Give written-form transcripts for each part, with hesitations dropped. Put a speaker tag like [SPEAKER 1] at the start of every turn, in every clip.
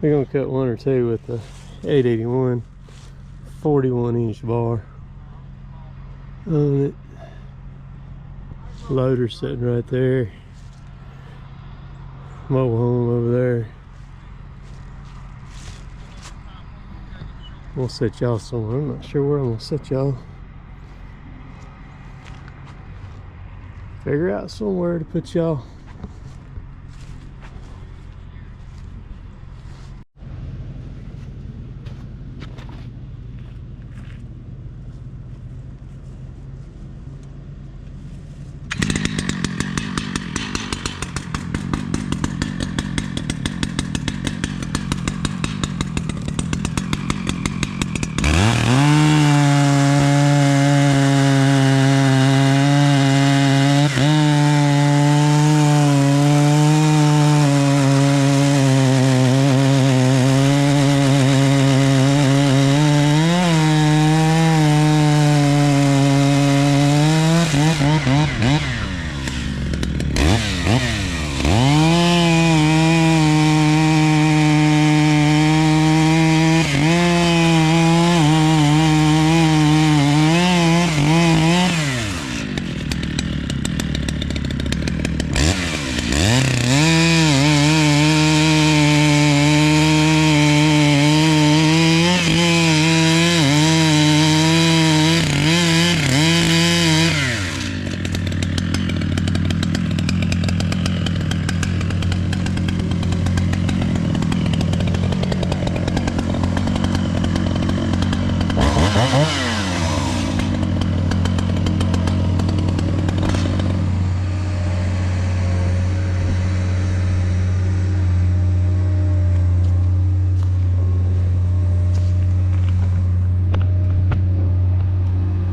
[SPEAKER 1] We're gonna cut one or two with the 881 41-inch bar on it. Loader sitting right there. Mobile home over there. We'll set y'all somewhere. I'm not sure where I'm gonna set y'all. Figure out somewhere to put y'all.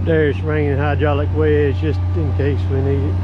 [SPEAKER 1] There's ringing hydraulic wedge just in case we need it.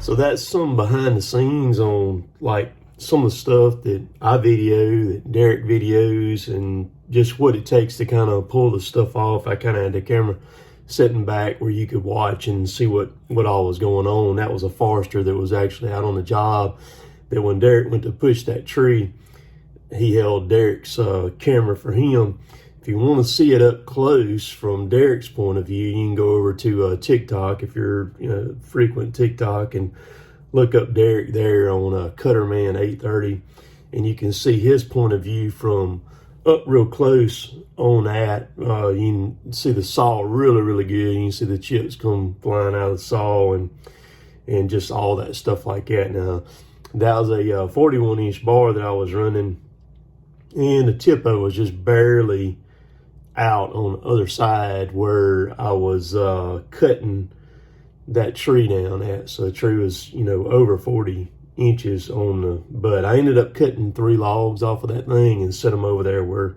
[SPEAKER 1] So that's some behind the scenes on like some of the stuff that I video, that Derek videos, and just what it takes to kind of pull the stuff off. I kind of had the camera sitting back where you could watch and see what all was going on. That was a forester that was actually out on the job, that when Derek went to push that tree, he held Derek's camera for him. If you want to see it up close from Derek's point of view, you can go over to TikTok if you're frequent TikTok and look up Derek there on Cutterman 830, and you can see his point of view from up real close on that. You can see the saw really, really good. You can see the chips come flying out of the saw and just all that stuff like that. Now, that was a 41-inch bar that I was running, and the tip-o was just barely out on the other side where I was cutting that tree down at. So the tree was, over 40 inches on the butt. I ended up cutting 3 logs off of that thing and set them over there where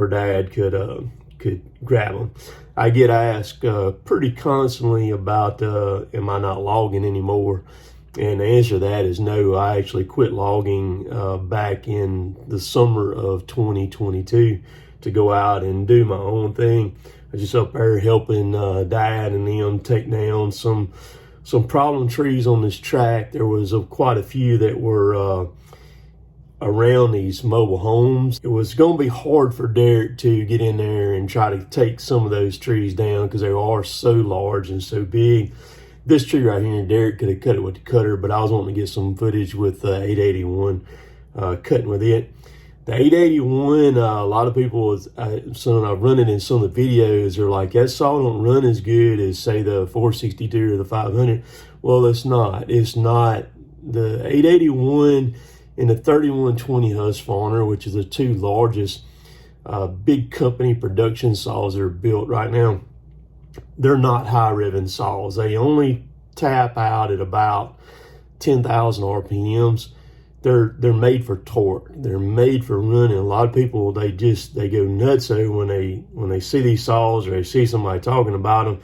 [SPEAKER 1] Dad could grab them. I get asked pretty constantly about am I not logging anymore? And the answer to that is no. I actually quit logging back in the summer of 2022 to go out and do my own thing. I was just up there helping Dad and them take down some problem trees on this track. There was quite a few that were around these mobile homes. It was going to be hard for Derek to get in there and try to take some of those trees down because they are so large and so big. This tree right here, Derek could have cut it with the cutter, but I was wanting to get some footage with 881 cutting with it. The 881, a lot of people, so I've run it in some of the videos, they're like, that saw don't run as good as, say, the 462 or the 500. Well, it's not. It's not. The 881 and the 3120 Husqvarna, which is the 2 largest big company production saws that are built right now, they're not high revving saws. They only tap out at about 10,000 RPMs. They're made for torque. They're made for running. A lot of people, they go nuts when they see these saws or they see somebody talking about them,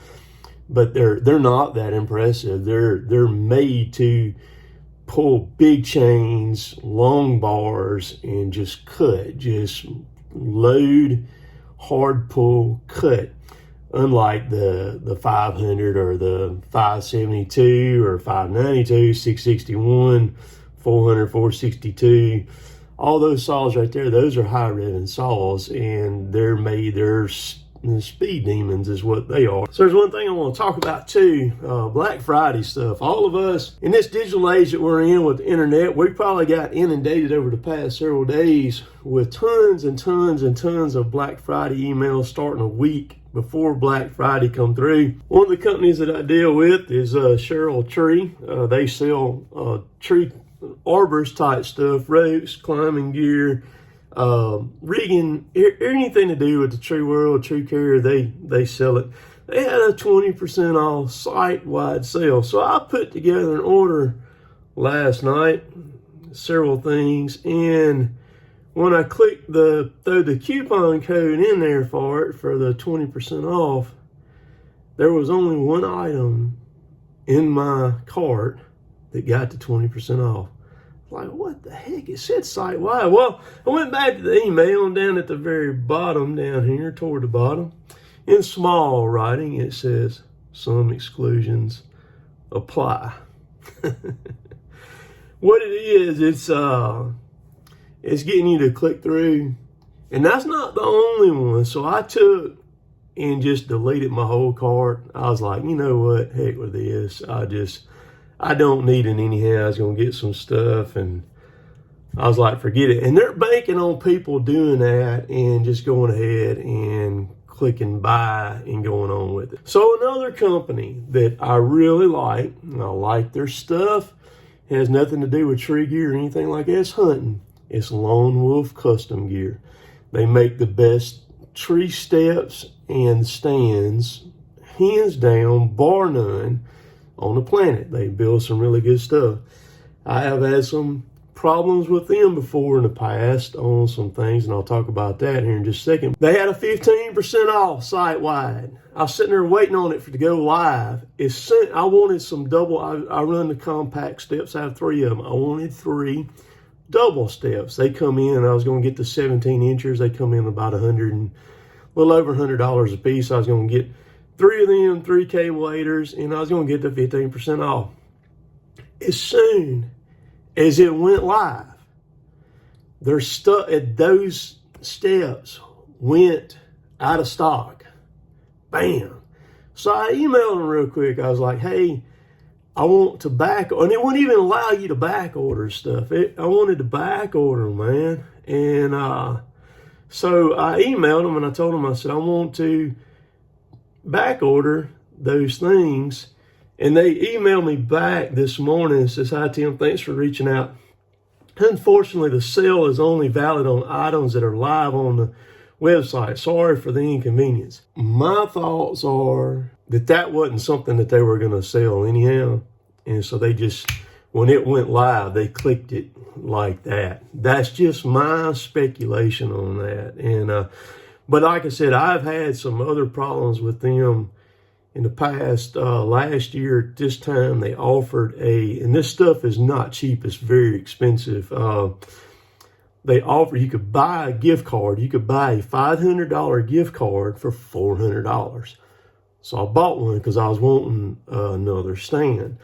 [SPEAKER 1] but they're not that impressive. They're made to pull big chains, long bars, and just cut, just load, hard pull, cut. Unlike the 500 or the 572 or 592, 661, 400, 462, all those saws right there, those are high revving saws, and they're speed demons is what they are. So there's one thing I want to talk about too, Black Friday stuff. All of us in this digital age that we're in with the internet, we probably got inundated over the past several days with tons and tons and tons of Black Friday emails starting a week before Black Friday come through. One of the companies that I deal with is Cheryl Tree. They sell tree arborist type stuff, ropes, climbing gear, rigging, anything to do with the tree world, tree care, they sell it. They had a 20% off site-wide sale. So I put together an order last night, several things, and when I clicked throw the coupon code in there for the 20% off, there was only one item in my cart that got the 20% off. Like, what the heck? It said site-wide. Well, I went back to the email, and down at the very bottom, down here, toward the bottom, in small writing, it says, some exclusions apply. What it is, it's getting you to click through. And that's not the only one. So I took and just deleted my whole cart. I was like, you know what? Heck with this. I don't need it anyhow. I was going to get some stuff, and I was like, forget it. And they're banking on people doing that and just going ahead and clicking buy and going on with it. So another company that I really like, and I like their stuff, has nothing to do with tree gear or anything like that. It's hunting. It's Lone Wolf Custom Gear. They make the best tree steps and stands, hands down, bar none, on the planet. They build some really good stuff. I have had some problems with them before in the past on some things, and I'll talk about that here in just a second. They had a 15% off site-wide. I was sitting there waiting on it to go live. I wanted some double, I run the compact steps. I have 3 of them. I wanted 3 double steps. They come in, I was going to get the 17 inchers. They come in about a little over $100 a piece. I was going to get 3 of them, 3 cable waders, and I was going to get the 15% off. As soon as it went live, those steps went out of stock. Bam. So I emailed them real quick. I was like, hey, I want to back, and it wouldn't even allow you to back order stuff. I wanted to back order them, man. And so I emailed them and I told them, I said, I want to back order those things. And they emailed me back this morning and says, hi, Tim, thanks for reaching out. Unfortunately, the sale is only valid on items that are live on the website. Sorry for the inconvenience. My thoughts are that wasn't something that they were going to sell anyhow. And so they just, when it went live, they clicked it like that. That's just my speculation on that. And, but like I said, I've had some other problems with them in the past. Last year at this time, they offered and this stuff is not cheap, it's very expensive. They offer, you could buy a gift card. You could buy a $500 gift card for $400. So I bought one because I was wanting another stand.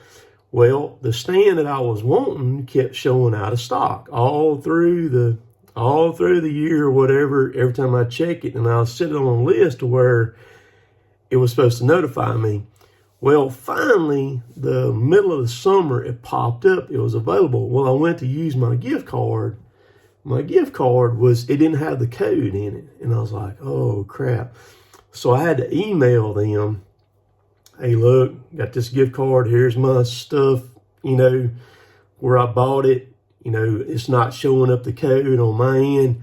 [SPEAKER 1] Well, the stand that I was wanting kept showing out of stock all through the year or whatever. Every time I check it, and I was sitting on a list to where it was supposed to notify me. Well, finally, the middle of the summer, it popped up. It was available. Well, I went to use my gift card. My gift card it didn't have the code in it. And I was like, oh, crap. So I had to email them. Hey, look, got this gift card. Here's my stuff, where I bought it. It's not showing up the code on my end.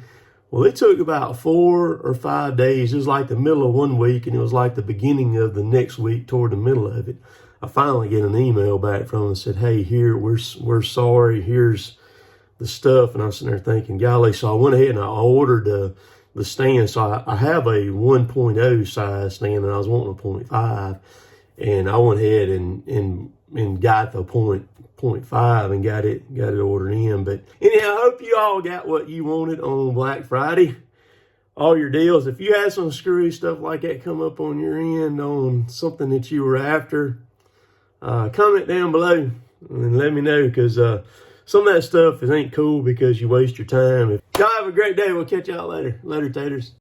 [SPEAKER 1] Well, it took about 4 or 5 days. It was like the middle of one week, and it was like the beginning of the next week toward the middle of it. I finally get an email back from them and said, hey, here, we're sorry. Here's the stuff. And I was sitting there thinking, golly. So I went ahead and I ordered the stand. So I have a 1.0 size stand, and I was wanting a 0.5. And I went ahead and got the 0.5 and got it ordered in. But anyhow, I hope you all got what you wanted on Black Friday. All your deals. If you had some screwy stuff like that come up on your end on something that you were after, comment down below and let me know, because some of that stuff ain't cool because you waste your time. Y'all have a great day. We'll catch y'all later. Later, taters.